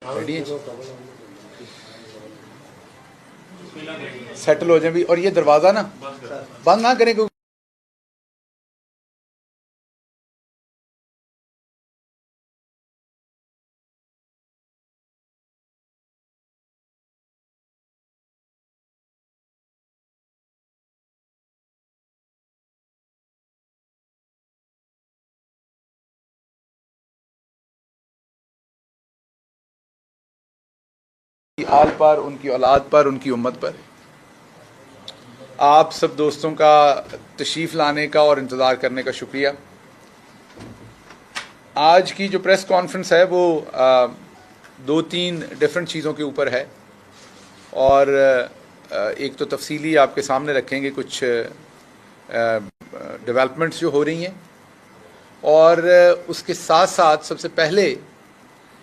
Ready है, settle हो जाए भी। और ये दरवाजा ना बंद ना करें क्योंकि आल पर, उनकी औलाद पर, उनकी उम्मत पर। आप सब दोस्तों का तशरीफ़ लाने का और इंतज़ार करने का शुक्रिया। आज की जो प्रेस कॉन्फ्रेंस है वो दो तीन डिफरेंट चीज़ों के ऊपर है और एक तो तफसीली आपके सामने रखेंगे कुछ डेवलपमेंट्स जो हो रही हैं, और उसके साथ साथ सबसे पहले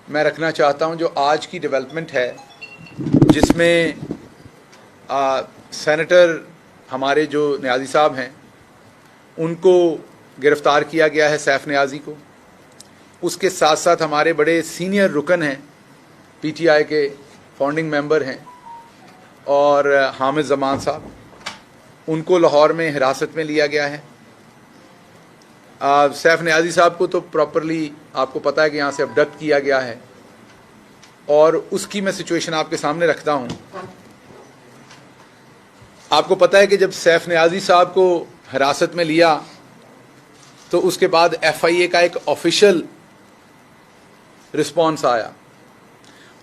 मैं रखना चाहता हूं जो आज की डेवलपमेंट है जिसमें सेनेटर हमारे जो न्याजी साहब हैं उनको गिरफ़्तार किया गया है, सैफ न्याजी को। उसके साथ साथ हमारे बड़े सीनियर रुकन हैं, पीटीआई के फाउंडिंग मेंबर हैं, और हामिद ज़मान साहब, उनको लाहौर में हिरासत में लिया गया है। सैफ न्याजी साहब को तो प्रॉपरली आपको पता है कि यहाँ से अबडक्ट किया गया है, और उसकी मैं सिचुएशन आपके सामने रखता हूँ। आपको पता है कि जब सैफ न्याजी साहब को हिरासत में लिया तो उसके बाद एफआईए का एक ऑफिशियल रिस्पांस आया,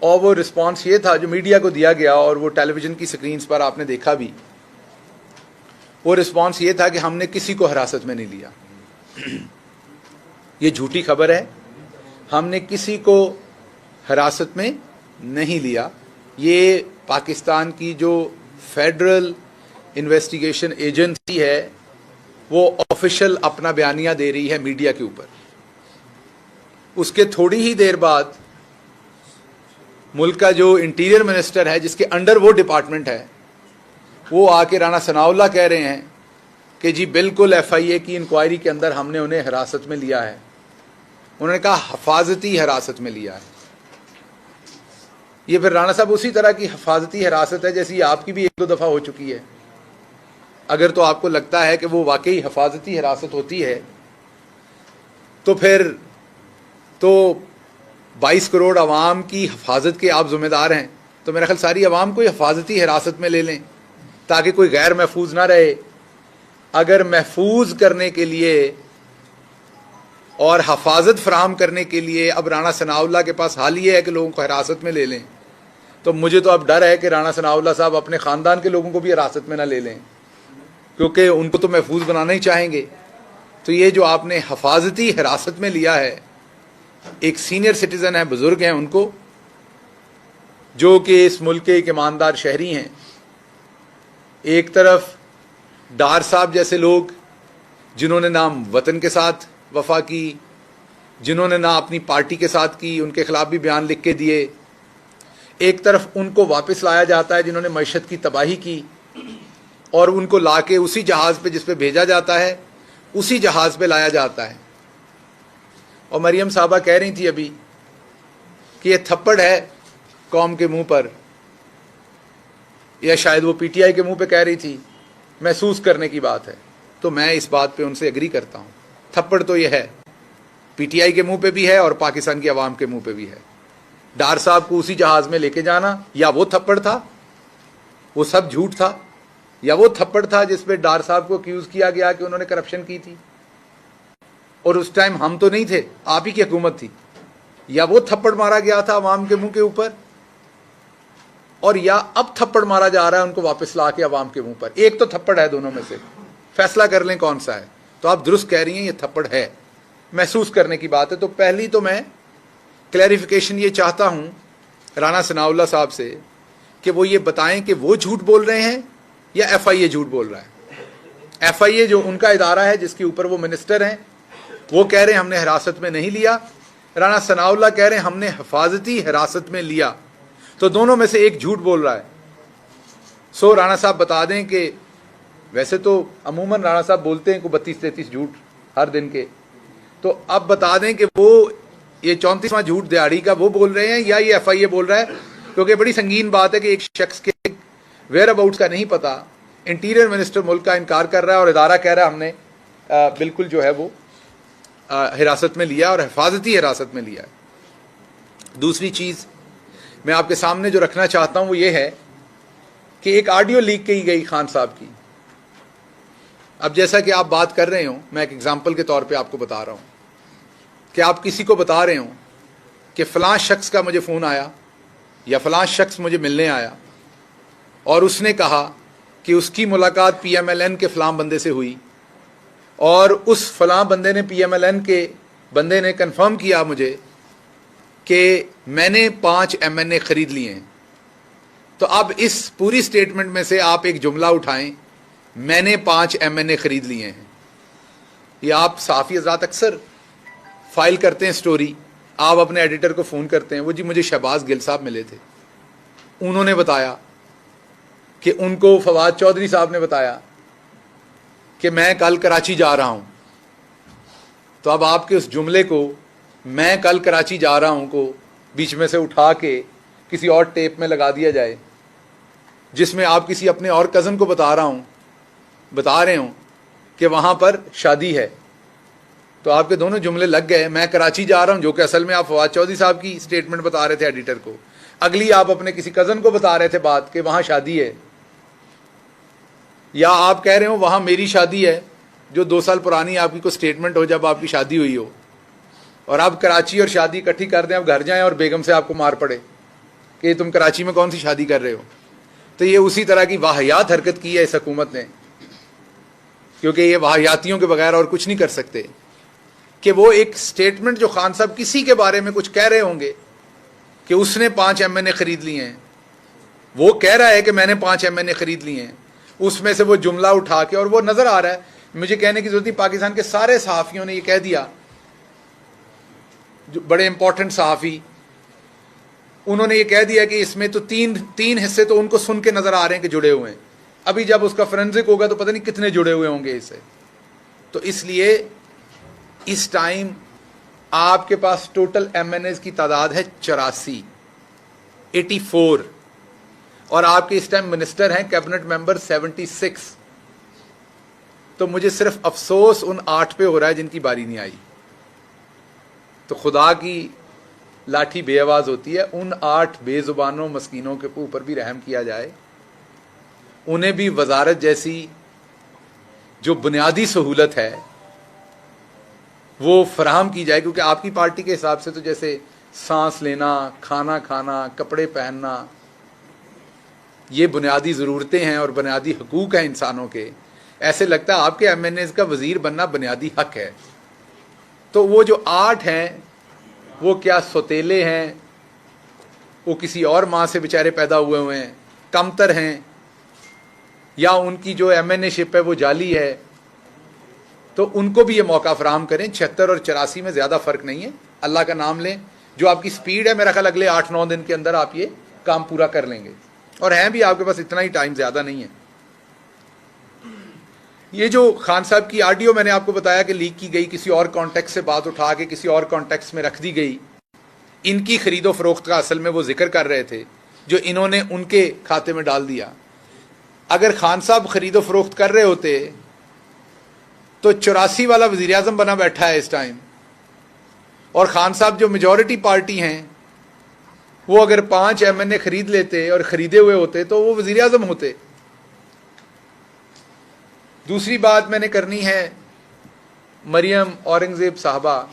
और वो रिस्पांस ये था जो मीडिया को दिया गया और वो टेलीविज़न की स्क्रीन्स पर आपने देखा भी। वो रिस्पांस ये था कि हमने किसी को हिरासत में नहीं लिया। ये झूठी खबर है, हमने किसी को हिरासत में नहीं लिया। ये पाकिस्तान की जो फेडरल इन्वेस्टिगेशन एजेंसी है वो ऑफिशियल अपना बयानिया दे रही है मीडिया के ऊपर। उसके थोड़ी ही देर बाद मुल्क का जो इंटीरियर मिनिस्टर है, जिसके अंडर वो डिपार्टमेंट है, वो आके राना सनाउल्लाह कह रहे हैं कि जी बिल्कुल एफआईए की इंक्वायरी के अंदर हमने उन्हें हिरासत में लिया है। उन्होंने कहा हिफाजती हिरासत में लिया है। ये फिर राना साहब उसी तरह की हिफाजती हिरासत है जैसी आपकी भी एक दो दफ़ा हो चुकी है। अगर तो आपको लगता है कि वो वाकई हिफाजती हिरासत होती है तो फिर तो 22 करोड़ आवाम की हिफाजत के आप ज़िम्मेदार हैं, तो मेरा ख्याल सारी आवाम को हिफाजती हिरासत में ले लें ताकि कोई गैर महफूज ना रहे। अगर महफूज करने के लिए और हफाजत फराहम करने के लिए अब राना सनाउल्लाह के पास हाल ये है कि लोगों को हिरासत में ले लें, तो मुझे तो अब डर है कि राना सनाउल्लाह साहब अपने ख़ानदान के लोगों को भी हिरासत में ना ले लें, क्योंकि उनको तो महफूज बनाना ही चाहेंगे। तो ये जो आपने हिफाजती हिरासत में लिया है, एक सीनियर सिटीज़न है, बुज़ुर्ग हैं उनको, जो कि इस मुल्क के एक ईमानदार शहरी हैं। एक तरफ डार साहब जैसे लोग जिन्होंने ना वतन के साथ वफा की, जिन्होंने ना अपनी पार्टी के साथ की, उनके खिलाफ भी बयान लिख के दिए। एक तरफ उनको वापस लाया जाता है जिन्होंने मईशत की तबाही की, और उनको लाके उसी जहाज़ पे जिस पे भेजा जाता है उसी जहाज़ पे लाया जाता है। और मरियम साहबा कह रही थी अभी कि ये थप्पड़ है कौम के मुंह पर, या शायद वो पीटीआई के मुंह पे कह रही थी, महसूस करने की बात है। तो मैं इस बात पे उनसे एग्री करता हूँ। थप्पड़ तो ये है, पीटीआई के मुंह पे भी है और पाकिस्तान की आवाम के मुंह पे भी है। डार साहब को उसी जहाज में लेके जाना, या वो थप्पड़ था, वो सब झूठ था, या वो थप्पड़ था जिसपे डार साहब को अक्यूज किया गया कि उन्होंने करप्शन की थी, और उस टाइम हम तो नहीं थे, आप ही की हुकूमत थी। या वो थप्पड़ मारा गया था अवाम के मुंह के ऊपर, और या अब थप्पड़ मारा जा रहा है उनको वापस ला के अवाम के मुंह पर। एक तो थप्पड़ है, दोनों में से फैसला कर लें कौन सा है। तो आप दुरुस्त कह रही हैं, ये थप्पड़ है, महसूस करने की बात है। तो पहली तो मैं क्लैरिफिकेशन ये चाहता हूँ राना सनाउल्लाह साहब से कि वो ये बताएं कि वो झूठ बोल रहे हैं या एफआईए झूठ बोल रहा है। एफआईए जो उनका इदारा है जिसके ऊपर वो मिनिस्टर हैं, वो कह रहे हैं हमने हिरासत में नहीं लिया। राना सनाउल्लाह कह रहे हैं हमने हिफाजती हिरासत में लिया। तो दोनों में से एक झूठ बोल रहा है। सो राना साहब बता दें कि वैसे तो अमूमन राना साहब बोलते हैं को 32-33 झूठ हर दिन के, तो अब बता दें कि वो ये 34वां झूठ दिहाड़ी का वो बोल रहे हैं या ये FIA बोल रहा है? क्योंकि बड़ी संगीन बात है कि एक शख्स के वेयर अबाउट्स का नहीं पता, इंटीरियर मिनिस्टर मुल्क का इनकार कर रहा है और इदारा कह रहा है हमने बिल्कुल जो है वो हिरासत में लिया और हिफाजती हिरासत में लिया है। दूसरी चीज़ मैं आपके सामने जो रखना चाहता हूँ वो ये है कि एक ऑडियो लीक की गई खान साहब की। अब जैसा कि आप बात कर रहे हो, मैं एक एग्जाम्पल के तौर पे आपको बता रहा हूँ कि आप किसी को बता रहे हो कि फ़लाँ शख्स का मुझे फ़ोन आया या फ़लाँ शख्स मुझे मिलने आया और उसने कहा कि उसकी मुलाकात PMLN के फ़लाँ बंदे से हुई और उस फ़लाँ बंदे ने PMLN के बंदे ने कंफर्म किया मुझे कि मैंने 5 MNA ख़रीद लिए हैं। तो अब इस पूरी स्टेटमेंट में से आप एक जुमला उठाएं, मैंने 5 MNA ख़रीद लिए हैं। ये आप सहाफ़ी हज़रात अक्सर फाइल करते हैं स्टोरी, आप अपने एडिटर को फ़ोन करते हैं, वो जी मुझे शहबाज गिल साहब मिले थे, उन्होंने बताया कि उनको फवाद चौधरी साहब ने बताया कि मैं कल कराची जा रहा हूँ। तो अब आपके उस जुमले को मैं कल कराची जा रहा हूँ को बीच में से उठा के किसी और टेप में लगा दिया जाए जिसमें आप किसी अपने और कज़न को बता रहे हो कि वहाँ पर शादी है, तो आपके दोनों जुमले लग गए। मैं कराची जा रहा हूँ, जो कि असल में आप फवाद चौधरी साहब की स्टेटमेंट बता रहे थे एडिटर को, अगली आप अपने किसी कज़न को बता रहे थे बात कि वहाँ शादी है, या आप कह रहे हो वहाँ मेरी शादी है जो 2 साल पुरानी आपकी कोई स्टेटमेंट हो जब आपकी शादी हुई हो, और आप कराची और शादी इकट्ठी कर दें, आप घर जाएं और बेगम से आपको मार पड़े कि तुम कराची में कौन सी शादी कर रहे हो। तो ये उसी तरह की वाहियात हरकत की है इस हुकूमत ने, क्योंकि ये वाहियातियों के बगैर और कुछ नहीं कर सकते। कि वो एक स्टेटमेंट जो खान साहब किसी के बारे में कुछ कह रहे होंगे कि उसने 5 MNA ख़रीद लिए हैं, वो कह रहा है कि मैंने 5 MNA ख़रीद लिए हैं, उसमें से वो जुमला उठा के, और वो नज़र आ रहा है, मुझे कहने की ज़रूरत नहीं, पाकिस्तान के सारे सहाफ़ियों ने ये कह दिया, जो बड़े इंपॉर्टेंट सहाफ़ी, उन्होंने ये कह दिया कि इसमें तो तीन हिस्से तो उनको सुन के नज़र आ रहे हैं कि जुड़े हुए हैं। अभी जब उसका फोरेंसिक होगा तो पता नहीं कितने जुड़े हुए होंगे इससे। तो इसलिए इस टाइम आपके पास टोटल MNAs की तादाद है 84 और आपके इस टाइम मिनिस्टर हैं, कैबिनेट मेंबर 76। तो मुझे सिर्फ अफसोस उन 8 पे हो रहा है जिनकी बारी नहीं आई। तो खुदा की लाठी बेआवाज़ होती है, उन 8 बेजुबानों मस्कीनों के ऊपर भी रहम किया जाए, उन्हें भी वजारत जैसी जो बुनियादी सहूलत है वो फराहम की जाए। क्योंकि आपकी पार्टी के हिसाब से तो जैसे सांस लेना, खाना खाना, कपड़े पहनना, ये बुनियादी ज़रूरतें हैं और बुनियादी हकूक़ हैं इंसानों के, ऐसे लगता है आपके MNAs का वज़ीर बनना बुनियादी हक है। तो वो जो 8 हैं वो क्या सौतेले हैं, वो किसी और माँ से बेचारे पैदा हुए हैं, कमतर हैं, या उनकी जो MNA शिप है वो जाली है, तो उनको भी ये मौका फराहम करें। 76 और 84 में ज़्यादा फ़र्क नहीं है, अल्लाह का नाम लें, जो आपकी स्पीड है मेरा ख्याल अगले 8-9 दिन के अंदर आप ये काम पूरा कर लेंगे, और हैं भी आपके पास इतना ही टाइम, ज़्यादा नहीं है। ये जो खान साहब की ऑडियो मैंने आपको बताया कि लीक की गई, किसी और कॉन्टेक्स्ट से बात उठा के किसी और कॉन्टेक्स्ट में रख दी गई, इनकी खरीदो फरोख्त का असल में वो जिक्र कर रहे थे जो इन्होंने उनके खाते में डाल दिया। अगर खान साहब खरीदो फरोख्त कर रहे होते तो 84 वाला वज़ीर आज़म बना बैठा है इस टाइम, और खान साहब जो मेजॉरिटी पार्टी हैं वो अगर 5 MNA खरीद लेते और ख़रीदे हुए होते तो वो वज़ीर आज़म होते। दूसरी बात मैंने करनी है, मरियम औरंगज़ेब साहबा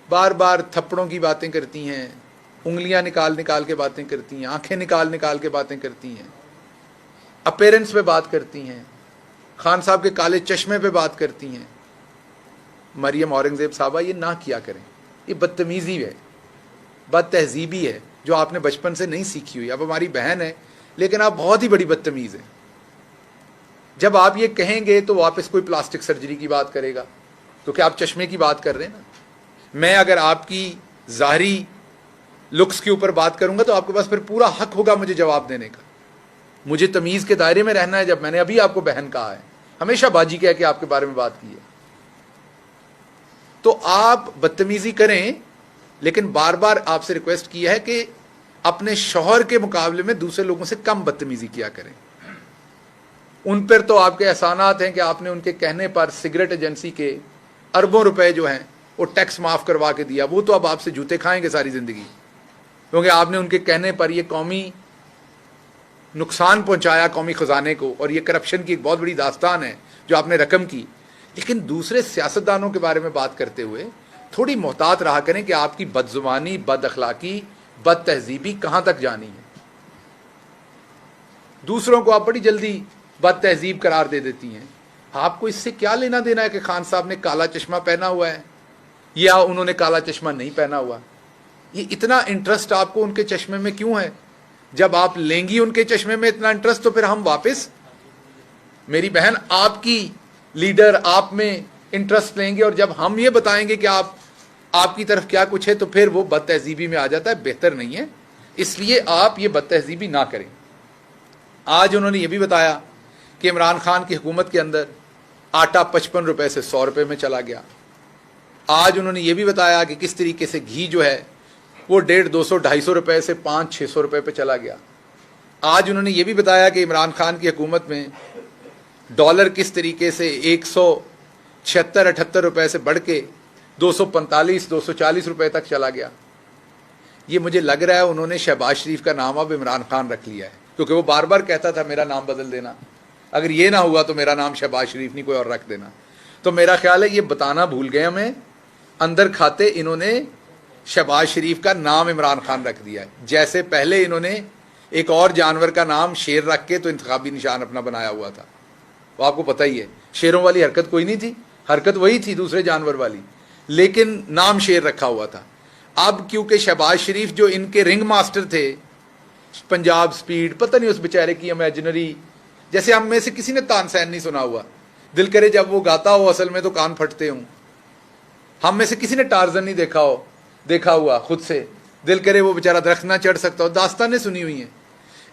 बार बार थप्पड़ों की बातें करती हैं, उंगलियां निकाल निकाल के बातें करती हैं, आंखें निकाल निकाल के बातें करती हैं, अपीयरेंस पे बात करती हैं, खान साहब के काले चश्मे पे बात करती हैं। मरियम औरंगज़ेब साहबा ये ना किया करें, ये बदतमीज़ी है, बद तहजीबी है जो आपने बचपन से नहीं सीखी हुई। अब हमारी बहन है लेकिन आप बहुत ही बड़ी बदतमीज़ है। जब आप ये कहेंगे तो वापस कोई प्लास्टिक सर्जरी की बात करेगा, क्योंकि आप चश्मे की बात कर रहे हैं ना। मैं अगर आपकी ज़ाहरी लुक्स के ऊपर बात करूंगा तो आपके पास फिर पूरा हक होगा मुझे जवाब देने का। मुझे तमीज़ के दायरे में रहना है। जब मैंने अभी आपको बहन कहा है, हमेशा बाजी कह के आपके बारे में बात की है। तो आप बदतमीजी करें, लेकिन बार बार आपसे रिक्वेस्ट की है कि अपने शौहर के मुकाबले में दूसरे लोगों से कम बदतमीजी किया करें। उन पर तो आपके एहसानात हैं कि आपने उनके कहने पर सिगरेट एजेंसी के अरबों रुपए जो हैं वो टैक्स माफ करवा के दिया। वो तो अब आपसे जूते खाएंगे सारी जिंदगी, क्योंकि आपने उनके कहने पर ये कौमी नुकसान पहुंचाया कौमी खजाने को, और ये करप्शन की एक बहुत बड़ी दास्तान है जो आपने रकम की। लेकिन दूसरे सियासतदानों के बारे में बात करते हुए थोड़ी मोहतात रहा करें कि आपकी बदजुबानी, बद अखलाकी, बद तहजीबी कहां तक जानी है। दूसरों को आप बड़ी जल्दी बद तहजीब करार दे देती हैं। आपको इससे क्या लेना देना है कि खान साहब ने काला चश्मा पहना हुआ है या उन्होंने काला चश्मा नहीं पहना हुआ। ये इतना इंटरेस्ट आपको उनके चश्मे में क्यों है? जब आप लेंगी उनके चश्मे में इतना इंटरेस्ट, तो फिर हम वापस, मेरी बहन, आपकी लीडर आप में इंटरेस्ट लेंगे, और जब हम ये बताएंगे कि आपकी तरफ क्या कुछ है, तो फिर वो बद तहजीबी में आ जाता है। बेहतर नहीं है, इसलिए आप ये बद तहजीबी ना करें। आज उन्होंने ये भी बताया कि इमरान खान की हुकूमत के अंदर आटा 55 रुपए से 100 रुपए में चला गया। आज उन्होंने ये भी बताया कि किस तरीके से घी जो है वो 150, 200, 250 रुपए से 500, 600 रुपए पे चला गया। आज उन्होंने ये भी बताया कि इमरान खान की हुकूमत में डॉलर किस तरीके से 176, 78 रुपए से बढ़ के 245, 240 रुपए तक चला गया। ये मुझे लग रहा है उन्होंने शहबाज शरीफ का नाम अब इमरान खान रख लिया है, क्योंकि वो बार बार कहता था मेरा नाम बदल देना, अगर ये ना हुआ तो मेरा नाम शहबाज शरीफ नहीं कोई और रख देना। तो मेरा ख्याल है ये बताना भूल गए हमें, अंदर खाते इन्होंने शहबाज शरीफ का नाम इमरान खान रख दिया है। जैसे पहले इन्होंने एक और जानवर का नाम शेर रख के तो इंतखाबी निशान अपना बनाया हुआ था, वो आपको पता ही है। शेरों वाली हरकत कोई नहीं थी, हरकत वही थी दूसरे जानवर वाली, लेकिन नाम शेर रखा हुआ था। अब क्योंकि शहबाज शरीफ जो इनके रिंग मास्टर थे, पंजाब स्पीड, पता नहीं उस बेचारे की इमेजिनरी, जैसे हम में से किसी ने तानसेन नहीं सुना हुआ, दिल करे जब वो गाता हो असल में तो कान फटते हों। हम में से किसी ने टार्जन नहीं देखा हुआ खुद से, दिल करे वो बेचारा दरख्त ना चढ़ सकता हो। दास्तानें सुनी हुई हैं।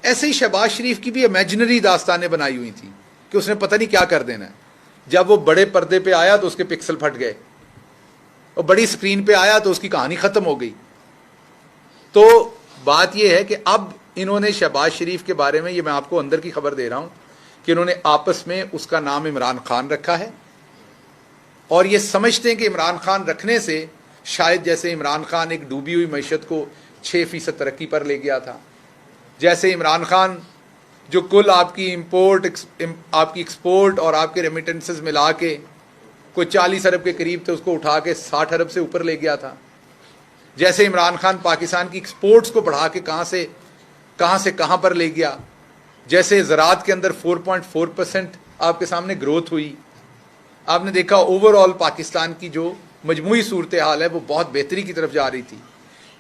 ऐसे ही शहबाज शरीफ की भी इमेजिनरी दास्तानें बनाई हुई थी कि उसने पता नहीं क्या कर देना है। जब वो बड़े पर्दे पे आया तो उसके पिक्सल फट गए, और बड़ी स्क्रीन पे आया तो उसकी कहानी खत्म हो गई। तो बात यह है कि अब इन्होंने शहबाज शरीफ के बारे में, ये मैं आपको अंदर की खबर दे रहा हूं, कि इन्होंने आपस में उसका नाम इमरान खान रखा है, और ये समझते हैं कि इमरान खान रखने से शायद, जैसे इमरान खान एक डूबी हुई मैशत को 6% तरक्की पर ले गया था, जैसे इमरान खान जो कुल आपकी आपकी एक्सपोर्ट और आपके रेमिटेंसेस मिला के कोई 40 अरब के करीब थे, उसको उठा के 60 अरब से ऊपर ले गया था, जैसे इमरान खान पाकिस्तान की एक्सपोर्ट्स को बढ़ा के कहाँ से कहाँ पर ले गया, जैसे ज़राअत के अंदर 4.4% आपके सामने ग्रोथ हुई। आपने देखा ओवरऑल पाकिस्तान की जो मजमूई सूरत हाल है वो बहुत बेहतरी की तरफ जा रही थी।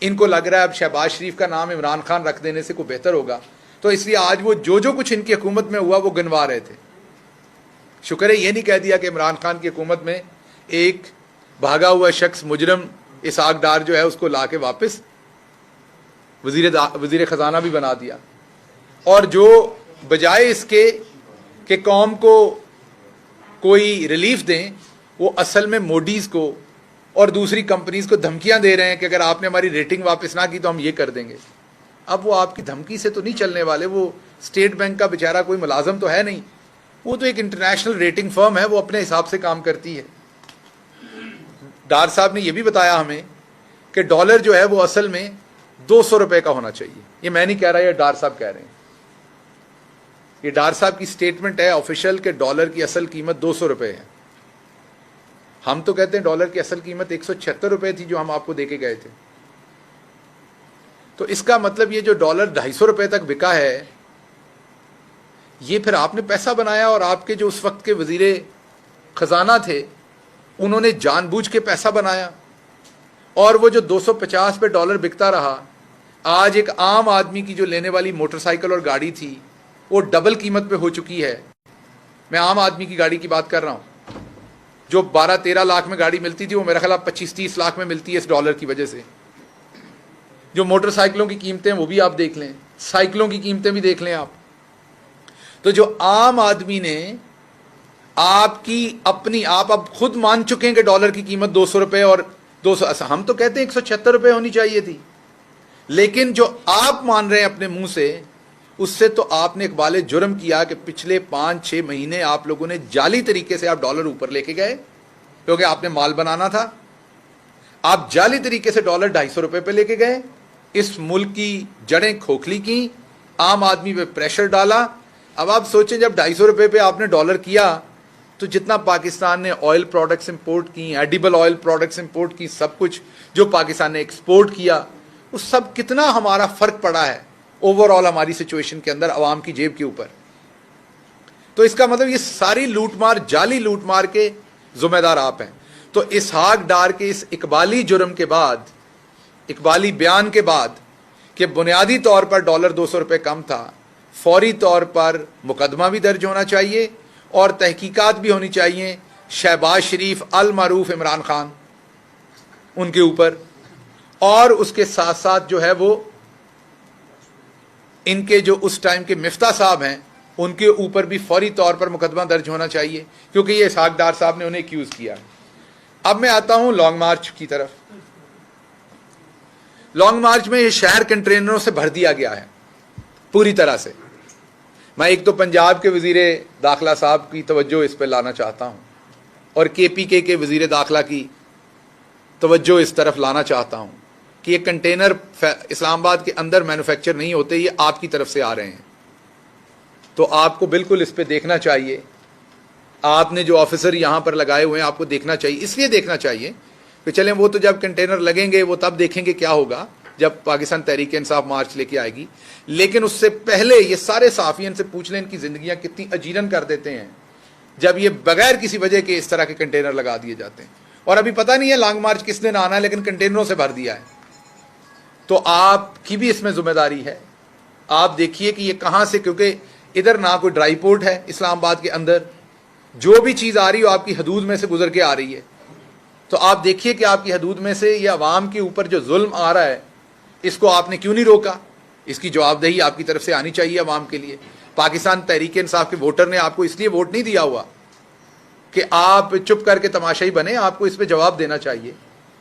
इनको लग रहा है अब शहबाज शरीफ का नाम इमरान खान रख देने से कोई बेहतर होगा, तो इसलिए आज वो जो कुछ इनकी हुकूमत में हुआ वो गिनवा रहे थे। शुक्र है ये नहीं कह दिया कि इमरान खान की हुकूमत में एक भागा हुआ शख्स मुजरम इसहाक डार जो है उसको ला के वापस वजीर खजाना भी बना दिया, और जो बजाय इसके कि कौम को कोई रिलीफ दें, वो असल में मोडीज़ को और दूसरी कंपनीज को धमकियां दे रहे हैं कि अगर आपने हमारी रेटिंग वापस ना की तो हम ये कर देंगे। अब वो आपकी धमकी से तो नहीं चलने वाले, वो स्टेट बैंक का बेचारा कोई मुलाजम तो है नहीं, वो तो एक इंटरनेशनल रेटिंग फर्म है, वो अपने हिसाब से काम करती है। डार साहब ने यह भी बताया हमें कि डॉलर जो है वो असल में 200 रुपए का होना चाहिए। ये मैं नहीं कह रहा, ये डार साहब कह रहे हैं, ये डार साहब की स्टेटमेंट है ऑफिशियल कि डॉलर की असल कीमत 200 रुपए है। हम तो कहते हैं डॉलर की असल कीमत 176 रुपए थी जो हम आपको देके गए थे। तो इसका मतलब ये जो डॉलर 250 रुपए तक बिका है, ये फिर आपने पैसा बनाया, और आपके जो उस वक्त के वजीरे खजाना थे उन्होंने जानबूझ के पैसा बनाया, और वो जो 250 पे डॉलर बिकता रहा, आज एक आम आदमी की जो लेने वाली मोटरसाइकिल और गाड़ी थी वो डबल कीमत पे हो चुकी है। मैं आम आदमी की गाड़ी की बात कर रहा हूं, जो 12-13 लाख में गाड़ी मिलती थी वो मेरा ख्याल 25-30 लाख में मिलती है इस डॉलर की वजह से। जो मोटरसाइकिलों की कीमतें वो भी आप देख लें, साइकिलों की कीमतें भी देख लें आप। तो जो आम आदमी ने आपकी अपनी, आप अब खुद मान चुके हैं कि डॉलर की कीमत 200 रुपए और 200, हम तो कहते हैं 176 रुपए होनी चाहिए थी, लेकिन जो आप मान रहे हैं अपने मुंह से, उससे तो आपने इकबाल जुर्म किया कि पिछले 5-6 महीने आप लोगों ने जाली तरीके से आप डॉलर ऊपर लेके गए, क्योंकि आपने माल बनाना था। आप जाली तरीके से डॉलर 250 रुपए पे लेके गए, इस मुल्क की जड़ें खोखली की, आम आदमी पे प्रेशर डाला। अब आप सोचें, जब 250 रुपए पे आपने डॉलर किया, तो जितना पाकिस्तान ने ऑयल प्रोडक्ट्स इंपोर्ट की, एडिबल ऑयल प्रोडक्ट्स इंपोर्ट की, सब कुछ जो पाकिस्तान ने एक्सपोर्ट किया, उस सब कितना हमारा फर्क पड़ा है ओवरऑल हमारी सिचुएशन के अंदर, अवाम की जेब के ऊपर। तो इसका मतलब ये सारी लूटमार, जाली लूटमार के जिम्मेदार आप हैं। तो इसहाक डार के इस इकबाली जुर्म के बाद, इकबाली बयान के बाद कि बुनियादी तौर पर डॉलर 200 रुपये कम था, फौरी तौर पर मुकदमा भी दर्ज होना चाहिए और तहकीकात भी होनी चाहिए शहबाज शरीफ, अल मारूफ इमरान खान उनके ऊपर, और उसके साथ साथ जो है वो इनके जो उस टाइम के मिफ्ता साहब हैं उनके ऊपर भी फौरी तौर पर मुकदमा दर्ज होना चाहिए, क्योंकि ये इसहाक डार साहब ने उन्हें एक्यूज किया। अब मैं आता हूं लॉन्ग मार्च की तरफ। लॉन्ग मार्च में ये शहर कंटेनरों से भर दिया गया है पूरी तरह से। मैं एक तो पंजाब के वजीरे दाखिला साहब की तवज्जो इस पर लाना चाहता हूं और KPK के वजीरे दाखिला की तवज्जो इस तरफ लाना चाहता हूं कि ये कंटेनर इस्लामाबाद के अंदर मैन्युफैक्चर नहीं होते, ये आपकी तरफ से आ रहे हैं। तो आपको बिल्कुल इस पर देखना चाहिए। आपने जो ऑफिसर यहां पर लगाए हुए हैं, आपको देखना चाहिए। इसलिए देखना चाहिए कि चलें, वो तो जब कंटेनर लगेंगे वो तब देखेंगे क्या होगा, जब पाकिस्तान तहरीक इंसाफ मार्च लेके आएगी। लेकिन उससे पहले ये सारे सहाफ़ियन से पूछ लें इनकी जिंदगियां कितनी अजीरन कर देते हैं जब ये बगैर किसी वजह के इस तरह के कंटेनर लगा दिए जाते हैं। और अभी पता नहीं है लॉन्ग मार्च किस दिन आना है, लेकिन कंटेनरों से भर दिया है। तो आपकी भी इसमें जिम्मेदारी है। आप देखिए कि ये कहां से, क्योंकि इधर ना कोई ड्राई पोर्ट है इस्लामाबाद के अंदर, जो भी चीज़ आ रही हो आपकी हदूद में से गुजर के आ रही है। तो आप देखिए कि आपकी हदूद में से ये अवाम के ऊपर जो जुल्म आ रहा है, इसको आपने क्यों नहीं रोका? इसकी जवाबदेही आपकी तरफ से आनी चाहिए अवाम के लिए। पाकिस्तान तहरीक इंसाफ के वोटर ने आपको इसलिए वोट नहीं दिया हुआ कि आप चुप करके तमाशाई बने। आपको इस पर जवाब देना चाहिए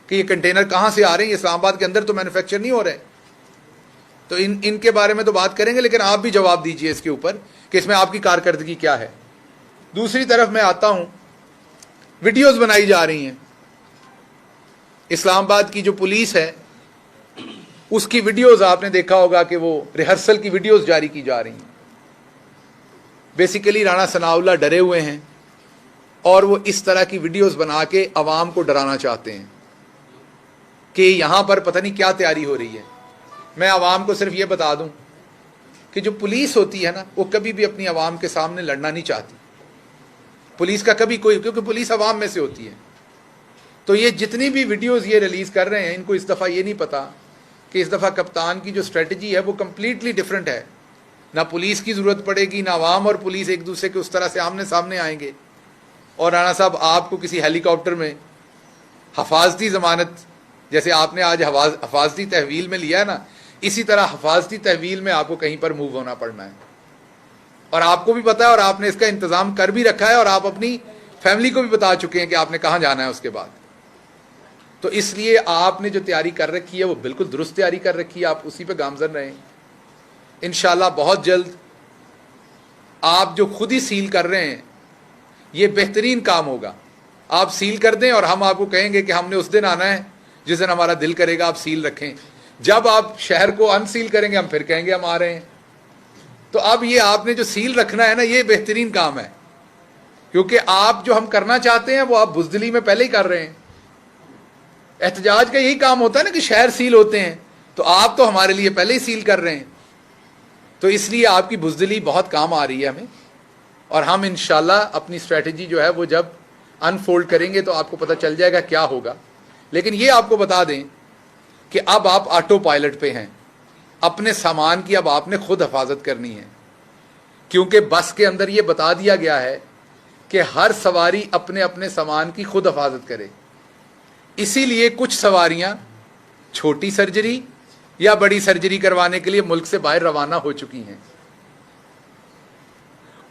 कि ये कंटेनर कहाँ से आ रहे हैं, इस्लामाबाद के अंदर तो मैन्युफैक्चर नहीं हो रहे। तो इनके बारे में तो बात करेंगे, लेकिन आप भी जवाब दीजिए इसके ऊपर कि इसमें आपकी कारकर्दगी क्या है। दूसरी तरफ मैं आता हूं, वीडियोस बनाई जा रही हैं। इस्लामाबाद की जो पुलिस है उसकी वीडियोस आपने देखा होगा कि वो रिहर्सल की वीडियोस जारी की जा रही हैं। बेसिकली राणा सनाउल्लाह डरे हुए हैं और वो इस तरह की वीडियोस बना के अवाम को डराना चाहते हैं कि यहां पर पता नहीं क्या तैयारी हो रही है। मैं अवाम को सिर्फ ये बता दूं कि जो पुलिस होती है ना, वो कभी भी अपनी अवाम के सामने लड़ना नहीं चाहती। पुलिस का कभी कोई, क्योंकि पुलिस अवाम में से होती है। तो ये जितनी भी वीडियोस ये रिलीज कर रहे हैं, इनको इस दफ़ा ये नहीं पता कि इस दफ़ा कप्तान की जो स्ट्रेटजी है वो कंप्लीटली डिफरेंट है। ना पुलिस की ज़रूरत पड़ेगी, ना अवाम और पुलिस एक दूसरे के उस तरह से आमने सामने आएंगे। और राणा साहब, आपको किसी हेलीकॉप्टर में हफाजती ज़मानत, जैसे आपने आज हफाजती तहवील में लिया है ना, इसी तरह हफाजती तहवील में आपको कहीं पर मूव होना पड़ना है। और आपको भी पता है और आपने इसका इंतज़ाम कर भी रखा है और आप अपनी फैमिली को भी बता चुके हैं कि आपने कहाँ जाना है उसके बाद। तो इसलिए आपने जो तैयारी कर रखी है वो बिल्कुल दुरुस्त तैयारी कर रखी है, आप उसी पे गामजन रहें। इंशाल्लाह बहुत जल्द आप जो खुद ही सील कर रहे हैं ये बेहतरीन काम होगा। आप सील कर दें और हम आपको कहेंगे कि हमने उस दिन आना है जिस दिन हमारा दिल करेगा आप सील रखें। जब आप शहर को अनसील करेंगे हम फिर कहेंगे हम आ रहे हैं। तो अब ये आपने जो सील रखना है ना, ये बेहतरीन काम है, क्योंकि आप जो हम करना चाहते हैं वो आप बुज़दिली में पहले ही कर रहे हैं। एहतजाज का यही काम होता है ना कि शहर सील होते हैं, तो आप तो हमारे लिए पहले ही सील कर रहे हैं। तो इसलिए आपकी बुज़दिली बहुत काम आ रही है हमें, और हम इंशाल्लाह अपनी स्ट्रैटेजी जो है वो जब अनफोल्ड करेंगे तो आपको पता चल जाएगा क्या होगा। लेकिन ये आपको बता दें कि अब आप ऑटो पायलट पे हैं। अपने सामान की अब आपने खुद हिफाजत करनी है, क्योंकि बस के अंदर ये बता दिया गया है कि हर सवारी अपने अपने सामान की खुद हिफाजत करे। इसीलिए कुछ सवारियां छोटी सर्जरी या बड़ी सर्जरी करवाने के लिए मुल्क से बाहर रवाना हो चुकी हैं,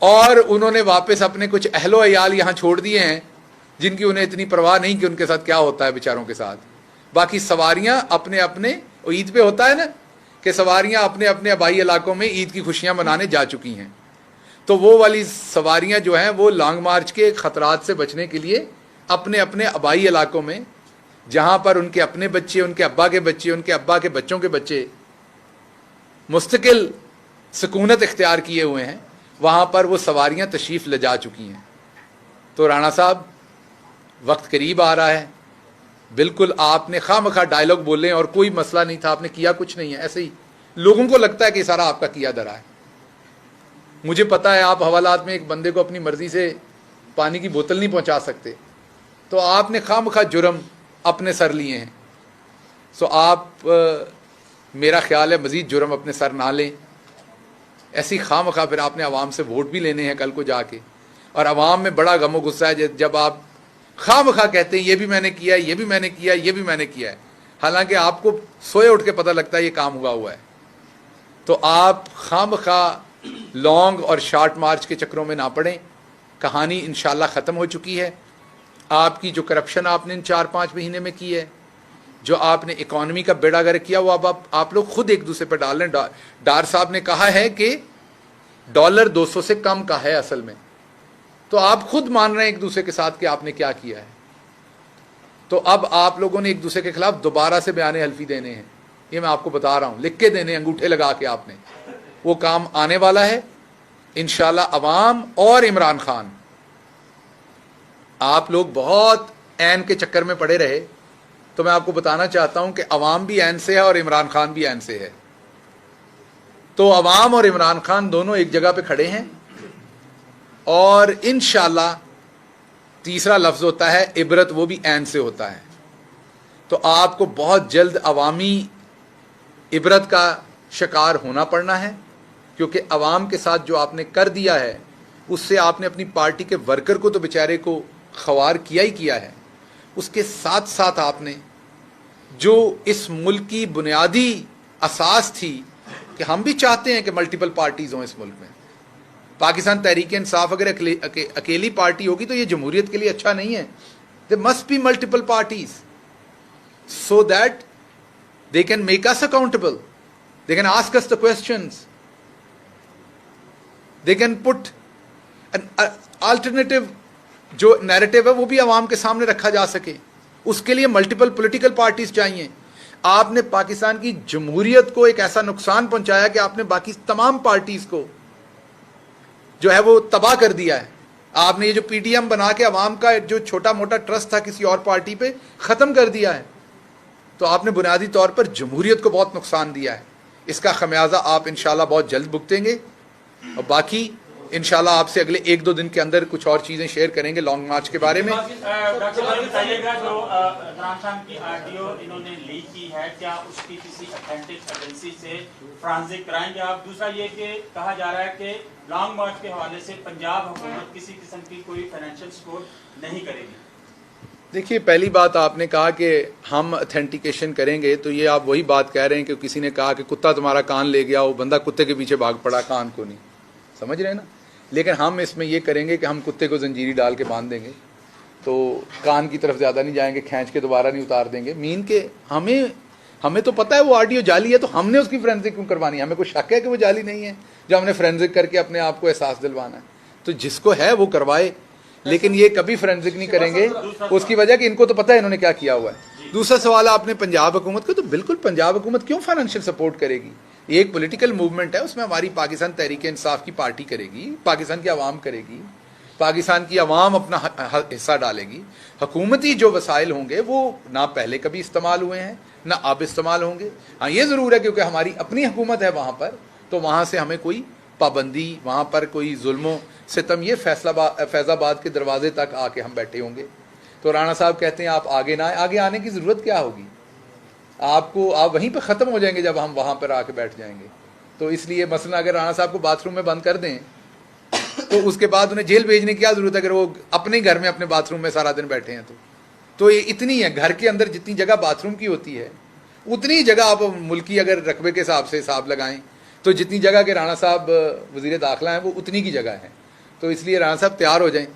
और उन्होंने वापस अपने कुछ अहलो अयाल यहाँ छोड़ दिए हैं जिनकी उन्हें इतनी परवाह नहीं कि उनके साथ क्या होता है बेचारों के साथ। बाकी सवारियां अपने अपने, ईद पे होता है ना कि सवारियां अपने अपने आबाई इलाकों में ईद की खुशियां मनाने जा चुकी हैं, तो वो वाली सवारियां जो हैं वो लॉन्ग मार्च के खतरात से बचने के लिए अपने अपने आबाई इलाकों में, जहां पर उनके अपने बच्चे, उनके अब्बा के बच्चे, उनके अब्बा के बच्चों के बच्चे मुस्तकिल सुकूनत इख्तियार किए हुए हैं, वहां पर वो सवारियां तशरीफ ले जा चुकी हैं। तो राणा साहब, वक्त करीब आ रहा है, बिल्कुल आपने खामखा डायलॉग बोले और कोई मसला नहीं था, आपने किया कुछ नहीं है, ऐसे ही लोगों को लगता है कि सारा आपका किया धरा है। मुझे पता है आप हवालात में एक बंदे को अपनी मर्जी से पानी की बोतल नहीं पहुंचा सकते, तो आपने खामखा जुर्म अपने सर लिए हैं। सो आप मेरा ख्याल है मजीद जुर्म अपने सर ना लें। ऐसी खामखा फिर आपने अवाम से वोट भी लेने हैं कल को जाके, और अवाम में बड़ा गमो गुस्सा है जब आप खामखा कहते हैं ये भी मैंने किया है, ये भी मैंने किया है, ये भी मैंने किया है, हालांकि आपको सोए उठ के पता लगता है ये काम हुआ है। तो आप खामखा लॉन्ग और शॉर्ट मार्च के चक्रों में ना पड़ें। कहानी इंशाल्लाह ख़त्म हो चुकी है। आपकी जो करप्शन आपने इन 4-5 महीने में की है, जो आपने इकॉनमी का बेड़ा गर्क किया, वो अब आप लोग खुद एक दूसरे पर डाल रहे हैं। डार साहब ने कहा है कि डॉलर 200 से कम का है असल में, तो आप खुद मान रहे हैं एक दूसरे के साथ कि आपने क्या किया है। तो अब आप लोगों ने एक दूसरे के खिलाफ दोबारा से बयाने हल्फी देने हैं, ये मैं आपको बता रहा हूं, लिख के देने, अंगूठे लगा के। आपने वो काम आने वाला है इंशाल्लाह। अवाम और इमरान खान, आप लोग बहुत ऐन के चक्कर में पड़े रहे, तो मैं आपको बताना चाहता हूं कि अवाम भी ऐन से है और इमरान खान भी ऐन से है। तो अवाम और इमरान खान दोनों एक जगह पे खड़े हैं, और इंशाल्लाह तीसरा लफ्ज होता है इबरत, वो भी ऐन से होता है। तो आपको बहुत जल्द अवामी इबरत का शिकार होना पड़ना है, क्योंकि अवाम के साथ जो आपने कर दिया है उससे आपने अपनी पार्टी के वर्कर को तो बेचारे को ख्वार किया ही किया है, उसके साथ साथ आपने जो इस मुल्क की बुनियादी असास थी कि हम भी चाहते हैं कि मल्टीपल पार्टीज हों इस मुल्क में। पाकिस्तान तहरीक इंसाफ अगर अकेली पार्टी होगी तो ये जमहूरियत के लिए अच्छा नहीं है। They must be multiple parties so that they can make us accountable, they can ask us the questions, they can put an alternative जो नैरेटिव है वो भी आवाम के सामने रखा जा सके। उसके लिए मल्टीपल पॉलिटिकल पार्टीज चाहिए। आपने पाकिस्तान की जमहूरियत को एक ऐसा नुकसान पहुंचाया कि आपने बाकी तमाम पार्टीज को जो है वो तबाह कर दिया है। आपने ये जो पीटीएम बना के अवाम का जो छोटा मोटा ट्रस्ट था किसी और पार्टी पे ख़त्म कर दिया है। तो आपने बुनियादी तौर पर जमहूरियत को बहुत नुकसान दिया है। इसका खमियाजा आप इंशाल्लाह बहुत जल्द भुगतेंगे, और बाकी इंशाल्लाह आपसे अगले 1-2 दिन के अंदर कुछ और चीज़ें शेयर करेंगे लॉन्ग मार्च के बारे में। डॉक्टर साहब बताइएगा, जो इमरान खान की ऑडियो इन्होंने लीक की है, क्या उसकी किसी ऑथेंटिक एजेंसी से फॉरेंसिक कराएंगे आप? दूसरा ये कि कहा जा रहा है कि लॉन्ग मार्च के हवाले से पंजाब हुकूमत किसी किस्म की कोई फाइनेंशियल सपोर्ट नहीं करेगी। देखिए, पहली बात आपने कहा कि हम ऑथेंटिकेशन करेंगे, तो ये आप वही बात कह रहे हैं कि किसी ने कहा कि कुत्ता तुम्हारा कान ले गया, वो बंदा कुत्ते के पीछे भाग पड़ा, कान को नहीं, समझ रहे हैं ना। लेकिन हम इसमें ये करेंगे कि हम कुत्ते को जंजीरी डाल के बांध देंगे, तो कान की तरफ ज़्यादा नहीं जाएंगे, खींच के दोबारा नहीं उतार देंगे। मीन के हमें तो पता है वो ऑडियो जाली है, तो हमने उसकी फोरेंसिक क्यों करवानी है? हमें कोई शक है कि वो जाली नहीं है जो हमने फोरेंसिक करके अपने आप को एहसास दिलवाना है? तो जिसको है वो करवाए, लेकिन ये कभी फोरेंसिक नहीं करेंगे, उसकी वजह कि इनको तो पता है इन्होंने क्या किया हुआ है। दूसरा सवाल आपने पंजाब हुकूमत को, तो बिल्कुल पंजाब हुकूमत क्यों फाइनेंशियल सपोर्ट करेगी? ये एक पॉलिटिकल मूवमेंट है, उसमें हमारी पाकिस्तान तहरीक इंसाफ की पार्टी करेगी, पाकिस्तान की आवाम करेगी, पाकिस्तान की आवाम अपना हिस्सा डालेगी। हुकूमती जो वसाइल होंगे वो ना पहले कभी इस्तेमाल हुए हैं ना अब इस्तेमाल होंगे। हाँ, ये ज़रूर है क्योंकि हमारी अपनी हुकूमत है वहाँ पर, तो वहाँ से हमें कोई पाबंदी, वहाँ पर कोई जुल्म सितम, ये फैज़ाबाद के दरवाजे तक आके हम बैठे होंगे। तो राणा साहब कहते हैं आप आगे ना आए, आगे आने की ज़रूरत क्या होगी आपको? आप वहीं पे ख़त्म हो जाएंगे जब हम वहाँ पर आके बैठ जाएंगे। तो इसलिए मसलन अगर राणा साहब को बाथरूम में बंद कर दें तो उसके बाद उन्हें जेल भेजने की क्या ज़रूरत है अगर वो अपने घर में अपने बाथरूम में सारा दिन बैठे हैं? तो ये इतनी है, घर के अंदर जितनी जगह बाथरूम की होती है उतनी जगह आप मुल्की अगर रकबे के हिसाब से हिसाब लगाएं तो जितनी जगह के राणा साहब वज़ीर दाखिला हैं वो उतनी की जगह है। तो इसलिए राणा साहब तैयार हो जाएं।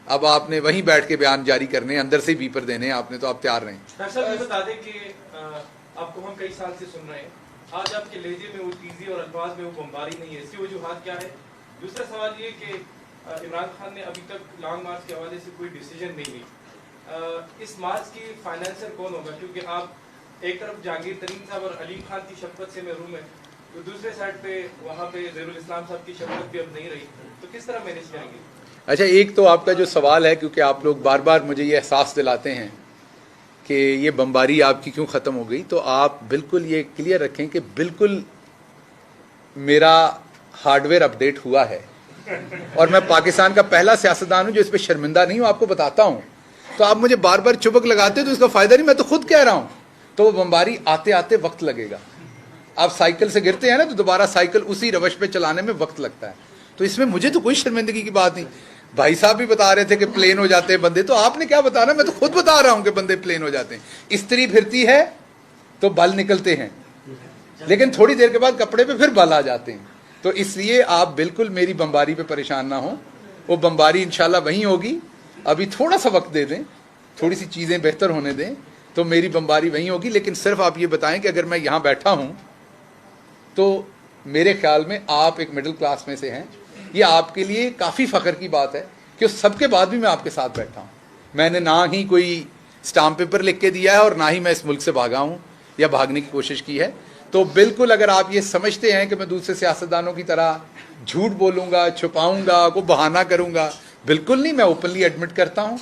अब आपने वहीं बैठ के बयान जारी करने, अंदर से बीपर देने हैं आपने, तो आप तैयार रहें। डॉक्टर साहब ये बता दें कि आपको हम कई साल से सुन रहे हैं, आज आपके लहजे में वो तेजी और अल्फाज में वो बमबारी नहीं है, इसकी वजूहात क्या है? दूसरा सवाल ये कि इमरान खान ने अभी तक लॉन्ग मार्च के हवाले से कोई डिसीजन नहीं ली। इस मार्च की फाइनेंसर कौन होगा? क्योंकि आप एक तरफ जहांगीर तरीन साहब और अलीम खान की शफकत से महरूम है, तो दूसरे साइड पे वहाँ पे ज़हीरुल इस्लाम साहब की शफकत भी अब नहीं रही, तो किस तरह मैनेज करेंगे? अच्छा, एक तो आपका जो सवाल है, क्योंकि आप लोग बार बार मुझे ये एहसास दिलाते हैं कि ये बमबारी आपकी क्यों ख़त्म हो गई, तो आप बिल्कुल ये क्लियर रखें कि बिल्कुल मेरा हार्डवेयर अपडेट हुआ है और मैं पाकिस्तान का पहला सियासतदान हूं जो इस पर शर्मिंदा नहीं हूं, आपको बताता हूं। तो आप मुझे बार बार चुबक लगाते हो तो इसका फ़ायदा नहीं, मैं तो खुद कह रहा हूं। तो वो बमबारी आते आते वक्त लगेगा। आप साइकिल से गिरते हैं ना, तो दोबारा साइकिल उसी रवश पे चलाने में वक्त लगता है। तो इसमें मुझे तो कोई शर्मिंदगी की बात नहीं। भाई साहब भी बता रहे थे कि प्लेन हो जाते हैं बंदे, तो आपने क्या बताना, मैं तो खुद बता रहा हूं कि बंदे प्लेन हो जाते हैं। स्त्री फिरती है तो बल निकलते हैं, लेकिन थोड़ी देर के बाद कपड़े पे फिर बल आ जाते हैं। तो इसलिए आप बिल्कुल मेरी बमबारी पे परेशान ना हो, वो बमबारी इंशाल्लाह वहीं होगी। अभी थोड़ा सा वक्त दे दें, थोड़ी सी चीज़ें बेहतर होने दें, तो मेरी बमबारी वहीं होगी। लेकिन सिर्फ आप ये बताएं कि अगर मैं यहाँ बैठा हूँ तो मेरे ख्याल में आप एक मिडिल क्लास में से हैं, ये आपके लिए काफ़ी फ़ख्र की बात है कि उस सबके बाद भी मैं आपके साथ बैठा हूँ। मैंने ना ही कोई स्टाम्प पेपर लिख के दिया है और ना ही मैं इस मुल्क से भागा हूँ या भागने की कोशिश की है। तो बिल्कुल अगर आप ये समझते हैं कि मैं दूसरे सियासतदानों की तरह झूठ बोलूँगा, छुपाऊँगा, को बहाना करूँगा, बिल्कुल नहीं। मैं ओपनली एडमिट करता हूँ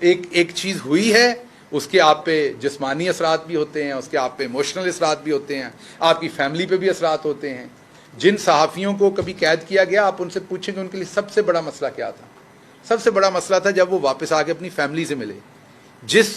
एक चीज़ हुई है, उसके आप पे जिस्मानी असरात भी होते हैं, उसके आप पे इमोशनल असरात भी होते हैं, आपकी फैमिली पे भी असरात होते हैं। जिन सहाफ़ियों को कभी कैद किया गया, आप उनसे पूछेंगे उनके लिए सबसे बड़ा मसला क्या था। सबसे बड़ा मसला था जब वो वापस आके अपनी फैमिली से मिले। जिस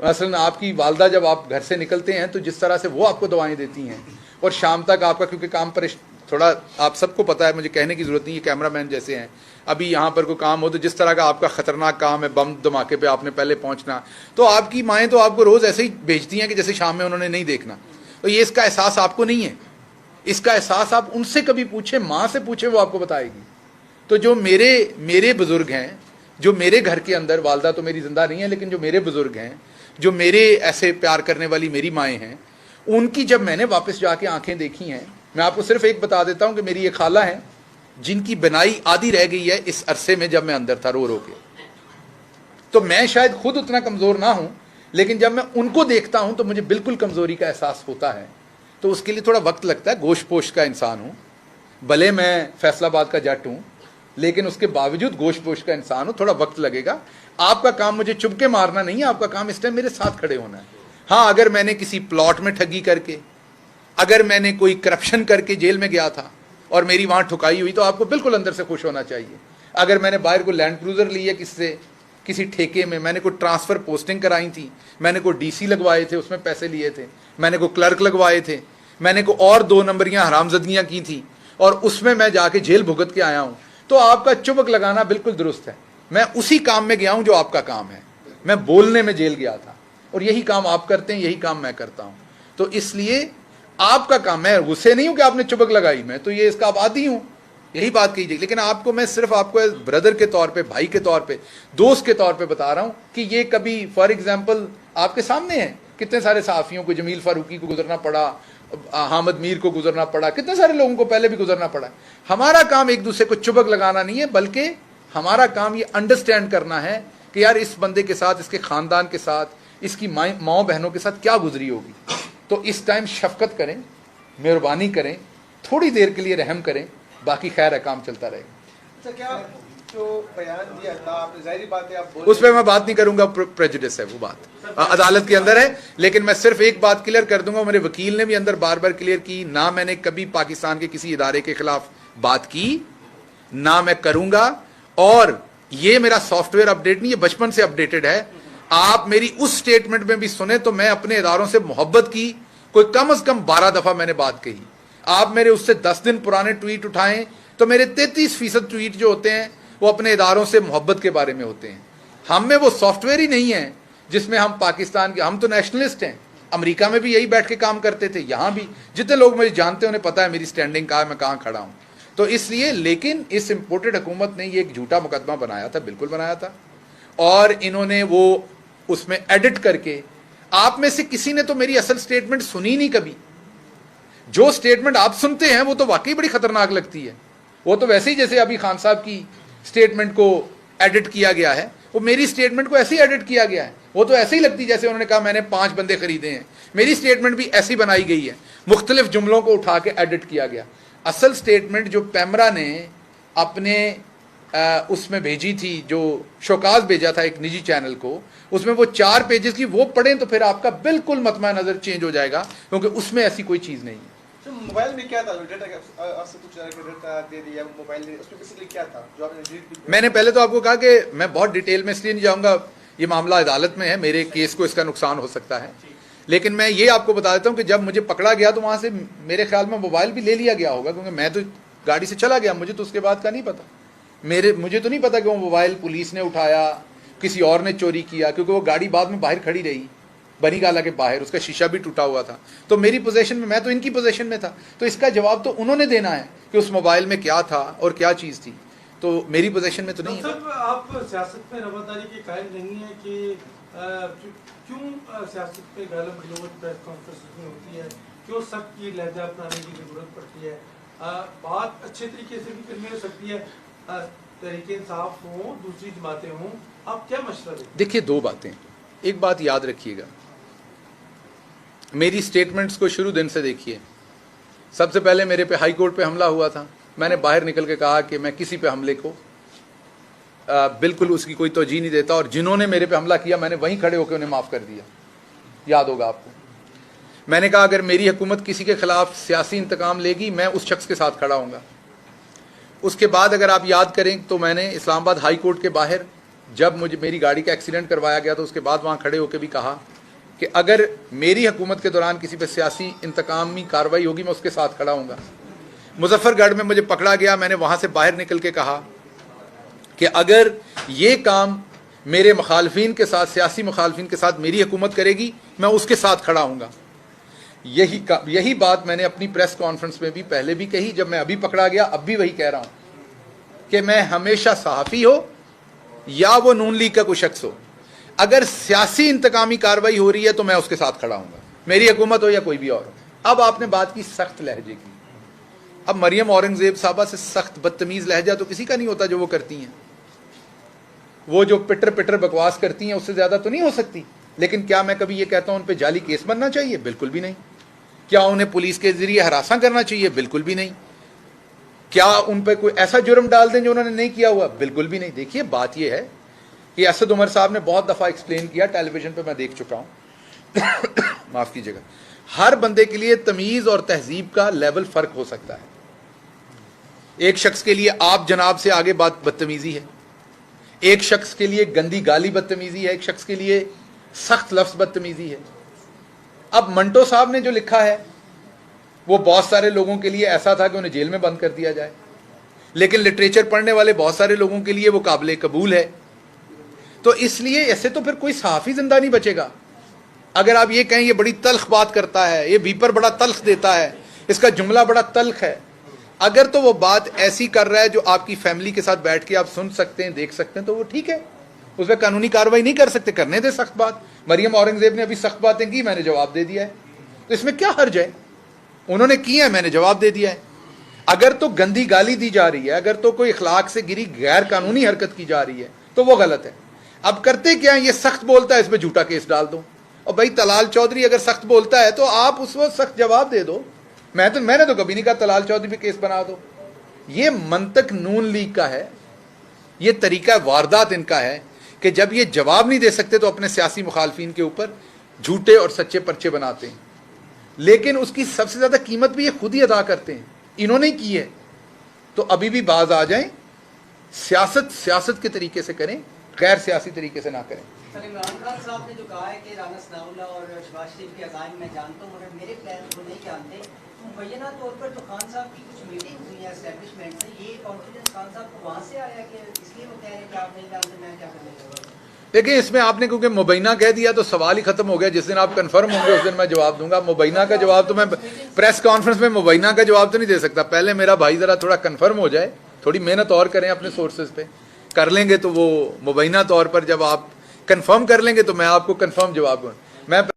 मसलन आपकी वालदा जब आप घर से निकलते हैं तो जिस तरह से वो आपको दवाएं देती हैं और शाम तक आपका, क्योंकि काम पर थोड़ा आप सबको पता है, मुझे कहने की ज़रूरत नहीं है, कैमरामैन जैसे हैं, अभी यहाँ पर कोई काम हो तो जिस तरह का आपका ख़तरनाक काम है, बम धमाके पे आपने पहले पहुँचना, तो आपकी माएँ तो आपको रोज़ ऐसे ही भेजती हैं कि जैसे शाम में उन्होंने नहीं देखना। तो ये इसका एहसास आपको नहीं है। इसका एहसास आप उनसे कभी पूछे, माँ से पूछे, वो आपको बताएगी। तो जो मेरे बुज़ुर्ग हैं, जो मेरे घर के अंदर, वालदा तो मेरी ज़िंदा नहीं है, लेकिन जो मेरे बुज़ुर्ग हैं, जो मेरे ऐसे प्यार करने वाली मेरी माएँ हैं, उनकी जब मैंने वापस जाके आंखें देखी हैं, मैं आपको सिर्फ एक बता देता हूँ कि मेरी ये खाला है जिनकी बनाई आधी रह गई है इस अरसे में जब मैं अंदर था रो रो के। तो मैं शायद खुद उतना कमज़ोर ना हूँ, लेकिन जब मैं उनको देखता हूँ तो मुझे बिल्कुल कमज़ोरी का एहसास होता है। तो उसके लिए थोड़ा वक्त लगता है। गोश्त पोश का इंसान हूँ, भले मैं फैसलाबाद का जट हूँ, लेकिन उसके बावजूद गोश्त पोश का इंसान हूँ। थोड़ा वक्त लगेगा। आपका काम मुझे चुप के मारना नहीं है, आपका काम इस टाइम मेरे साथ खड़े होना है। हाँ, अगर मैंने किसी प्लॉट में ठगी करके, अगर मैंने कोई करप्शन करके जेल में गया था और मेरी वहाँ ठुकाई हुई, तो आपको बिल्कुल अंदर से खुश होना चाहिए। अगर मैंने बाहर को लैंड क्रूज़र ली है किसी ठेके में, मैंने कोई ट्रांसफ़र पोस्टिंग कराई थी, मैंने कोई डीसी लगवाए थे, उसमें पैसे लिए थे, मैंने कोई क्लर्क लगवाए थे, मैंने कोई और 2 नंबरियाँ हरामजदगियाँ की थी और उसमें मैं जाके जेल भुगत के आया हूँ, तो आपका चुबक लगाना बिल्कुल दुरुस्त है। मैं उसी काम में गया हूँ जो आपका काम है। मैं बोलने में जेल गया था और यही काम आप करते हैं, यही काम मैं करता हूँ। तो इसलिए आपका काम, मैं गुस्से नहीं हूं कि आपने चुबक लगाई, मैं तो ये इसका आबादी हूं, यही बात कीजिए। लेकिन आपको मैं सिर्फ आपको ब्रदर के तौर पे, भाई के तौर पे, दोस्त के तौर पे बता रहा हूं कि ये कभी, फॉर एग्जांपल आपके सामने है, कितने सारे सहाफ़ियों को, जमील फारूकी को गुजरना पड़ा, हामिद मीर को गुजरना पड़ा, कितने सारे लोगों को पहले भी गुजरना पड़ा। हमारा काम एक दूसरे को चुबक लगाना नहीं है, बल्कि हमारा काम ये अंडरस्टैंड करना है कि यार इस बंदे के साथ, इसके ख़ानदान के साथ, इसकी माँ बहनों के साथ क्या गुजरी होगी। तो इस टाइम शफकत करें, मेहरबानी करें, थोड़ी देर के लिए रहम करें, बाकी खैर है, काम चलता रहेगा। अच्छा, क्या जो बयान दिया था आपने, जाहिर बात है आप उस पर मैं बात नहीं करूंगा, प्रेजुडिस है, वो बात अदालत के अंदर है। लेकिन मैं सिर्फ एक बात क्लियर कर दूंगा, मेरे वकील ने भी अंदर बार बार क्लियर की, ना मैंने कभी पाकिस्तान के किसी इदारे के खिलाफ बात की, ना मैं करूंगा। और ये मेरा सॉफ्टवेयर अपडेट नहीं, ये बचपन से अपडेटेड है। आप मेरी उस स्टेटमेंट में भी सुने तो मैं अपने इदारों से मोहब्बत की कोई कम से कम 12 दफा मैंने बात कही। आप मेरे उससे 10 दिन पुराने ट्वीट उठाएं तो मेरे 33% ट्वीट जो होते हैं वो अपने इदारों से मोहब्बत के बारे में होते हैं। हम में वो सॉफ्टवेयर ही नहीं है जिसमें हम पाकिस्तान के, हम तो नेशनलिस्ट हैं। अमेरिका में भी यही बैठ के काम करते थे, यहाँ भी जितने लोग मुझे जानते हैं उन्हें पता है मेरी स्टैंडिंग कहाँ है, मैं कहाँ खड़ा हूँ। तो इसलिए, लेकिन इस इम्पोर्टेड हुकूमत ने ये एक झूठा मुकदमा बनाया था, बिल्कुल बनाया था, और इन्होंने वो उसमें एडिट करके, आप में से किसी ने तो मेरी असल स्टेटमेंट सुनी नहीं कभी। जो स्टेटमेंट आप सुनते हैं वो तो वाकई बड़ी खतरनाक लगती है। वो तो वैसे ही जैसे अभी खान साहब की स्टेटमेंट को एडिट किया गया है, वो मेरी स्टेटमेंट को ऐसे ही एडिट किया गया है। वो तो ऐसे ही लगती जैसे उन्होंने कहा मैंने 5 बंदे खरीदे हैं। मेरी स्टेटमेंट भी ऐसी बनाई गई है, मुख्तलिफ जुमलों को उठा के एडिट किया गया। असल स्टेटमेंट जो पैमरा ने अपने उसमें भेजी थी, जो शोकाज भेजा था एक निजी चैनल को, उसमें वो 4 पेजेस की, वो पढ़ें तो फिर आपका बिल्कुल मतमा नज़र चेंज हो जाएगा, क्योंकि उसमें ऐसी कोई चीज़ नहीं है। तो मोबाइल में क्या था, डेटा आपसे कुछ डेटा दे दिया मोबाइल ने, उसमें बेसिकली क्या था जो आपने डिलीट किया? मैंने पहले तो आपको कहा कि मैं बहुत डिटेल में इसलिए नहीं जाऊँगा, ये मामला अदालत में है, मेरे केस को इसका नुकसान हो सकता है, लेकिन मैं ये आपको बता देता हूँ कि जब मुझे पकड़ा गया तो वहाँ से मेरे ख्याल में मोबाइल भी ले लिया गया होगा, क्योंकि मैं तो गाड़ी से चला गया, मुझे तो उसके बाद का नहीं पता। मुझे तो नहीं पता कि वो मोबाइल पुलिस ने उठाया, किसी और ने चोरी किया, क्योंकि वो गाड़ी बाद में बाहर खड़ी रही बनी गाला के बाहर, उसका शीशा भी टूटा हुआ था। तो मेरी पोजीशन में, मैं तो इनकी पोजीशन में था, तो इसका जवाब तो उन्होंने देना है कि उस मोबाइल में क्या था और क्या चीज़ थी, तो मेरी पोजीशन में तो नहीं है। आप सियासत में रवादारी के कायल नहीं है कि क्यों सियासत पे गालिब गलौज प्रेस कॉन्फ्रेंस में होती है, क्यों सख्त की लहजा अपनाने की जरूरत पड़ती है? बात अच्छे तरीके से भी करनी हो सकती है, तरीके इंसाफ हों, दूसरी जमातें हों, आप क्या मशवरा दें? देखिए, 2 बातें, एक बात याद रखिएगा, मेरी स्टेटमेंट्स को शुरू दिन से देखिए। सबसे पहले मेरे पे हाई कोर्ट पे हमला हुआ था, मैंने बाहर निकल के कहा कि मैं किसी पे हमले को बिल्कुल उसकी कोई तवजीह नहीं देता, और जिन्होंने मेरे पे हमला किया मैंने वहीं खड़े होकर उन्हें माफ़ कर दिया, याद होगा आपको। मैंने कहा अगर मेरी हुकूमत किसी के खिलाफ सियासी इंतकाम लेगी, मैं उस शख्स के साथ खड़ा हूँगा। उसके बाद अगर आप याद करें तो मैंने इस्लामाबाद हाई कोर्ट के बाहर, जब मुझे मेरी गाड़ी का एक्सीडेंट करवाया गया, तो उसके बाद वहाँ खड़े होकर भी कहा कि अगर मेरी हुकूमत के दौरान किसी पर सियासी इंतकामी कार्रवाई होगी, मैं उसके साथ खड़ा हूँगा। मुजफ्फरगढ़ में मुझे पकड़ा गया, मैंने वहाँ से बाहर निकल के कहा कि अगर ये काम मेरे मुखालफिन के साथ, सियासी मुखालफिन के साथ मेरी हुकूमत करेगी, मैं उसके साथ खड़ा हूँगा। यही बात मैंने अपनी प्रेस कॉन्फ्रेंस में भी पहले भी कही, जब मैं अभी पकड़ा गया, अब भी वही कह रहा हूँ कि मैं हमेशा सहाफ़ी हो या वो नून लीग का कोई शख्स हो, अगर सियासी इंतकामी कार्रवाई हो रही है तो मैं उसके साथ खड़ा हूँगा, मेरी हुकूमत हो या कोई भी और हो। अब आपने बात की सख्त लहजे की, अब मरियम औरंगजेब साहबा से सख्त बदतमीज़ लहजा तो किसी का नहीं होता जो वो करती हैं। वो जो पिटर पिटर बकवास करती हैं उससे ज़्यादा तो नहीं हो सकती, लेकिन क्या मैं कभी ये कहता हूँ उन पर जाली केस बनना चाहिए? बिल्कुल भी नहीं। क्या उन्हें पुलिस के जरिए हरासा करना चाहिए? बिल्कुल भी नहीं। क्या उन पर कोई ऐसा जुर्म डाल दें जो उन्होंने नहीं किया हुआ? बिल्कुल भी नहीं। देखिए, बात यह है कि असद उमर साहब ने बहुत दफ़ा एक्सप्लेन किया, टेलीविजन पर मैं देख चुका हूँ माफ़ कीजिएगा, हर बंदे के लिए तमीज़ और तहजीब का लेवल फ़र्क हो सकता है। एक शख्स के लिए आप जनाब से आगे बात बदतमीज़ी है, एक शख्स के लिए गंदी गाली बदतमीज़ी है, एक शख्स के लिए सख्त लफ्ज़ बदतमीज़ी है। अब मंटो साहब ने जो लिखा है वो बहुत सारे लोगों के लिए ऐसा था कि उन्हें जेल में बंद कर दिया जाए, लेकिन लिटरेचर पढ़ने वाले बहुत सारे लोगों के लिए वो काबिल कबूल है। तो इसलिए ऐसे तो फिर कोई सहाफ़ी जिंदा नहीं बचेगा। अगर आप ये कहें ये बड़ी तल्ख बात करता है, ये बीपर बड़ा तल्ख देता है, इसका जुमला बड़ा तल्ख है, अगर तो वो बात ऐसी कर रहा है जो आपकी फैमिली के साथ बैठ के आप सुन सकते हैं, देख सकते हैं, तो वो ठीक है, उस पर कानूनी कार्रवाई नहीं कर सकते, करने दे सख्त बात। मरियम औरंगजेब ने अभी सख्त बातें की, मैंने जवाब दे दिया है, तो इसमें क्या हर्ज है? उन्होंने की है, मैंने जवाब दे दिया है। अगर तो गंदी गाली दी जा रही है, अगर तो कोई इखलाक से गिरी गैर कानूनी हरकत की जा रही है, तो वो गलत है। अब करते क्या है, ये सख्त बोलता है, इस पर झूठा केस डाल दो। और भाई तलाल चौधरी अगर सख्त बोलता है तो आप उस वक्त सख्त जवाब दे दो। मैंने तो कभी नहीं कहा तलाल चौधरी पे केस बना दो। ये मंतक नून लीग का है, ये तरीका वारदात इनका है कि जब ये जवाब नहीं दे सकते तो अपने सियासी मुखालफिन के ऊपर झूठे और सच्चे पर्चे बनाते हैं, लेकिन उसकी सबसे ज़्यादा कीमत भी ये खुद ही अदा करते हैं। इन्होंने की है, तो अभी भी बाज आ जाएं, सियासत के तरीके से करें, गैर सियासी तरीके से ना करें। सर, इमरान खान साहब ने जो कहा है कि राना सनाउल्लाह और शहबाज शरीफ के अज़ाइम मैं जानता हूँ मगर मेरे प्लान को नहीं जानते, तो मुबैना तौर पर जो खान साहब की कुछ मीटिंग हुई है एस्टेब्लिशमेंट से, ये कॉन्फिडेंस खान साहब को वहाँ से आया कि इसलिए वो कह रहे हैं कि आप नहीं जानते मैं क्या करने लगा? देखिए, इसमें आपने क्योंकि मुबैना कह दिया तो सवाल ही खत्म हो गया। जिस दिन आप कंफर्म होंगे उस दिन मैं जवाब दूंगा। मुबैना का जवाब तो मैं प्रेस कॉन्फ्रेंस में मुबैना का जवाब तो नहीं दे सकता। पहले मेरा भाई जरा थोड़ा कंफर्म हो जाए, थोड़ी मेहनत और करें अपने सोर्सेज पे, कर लेंगे तो वो मुबैना तौर पर जब आप कंफर्म कर लेंगे तो मैं आपको कंफर्म जवाब दूंगा। मैं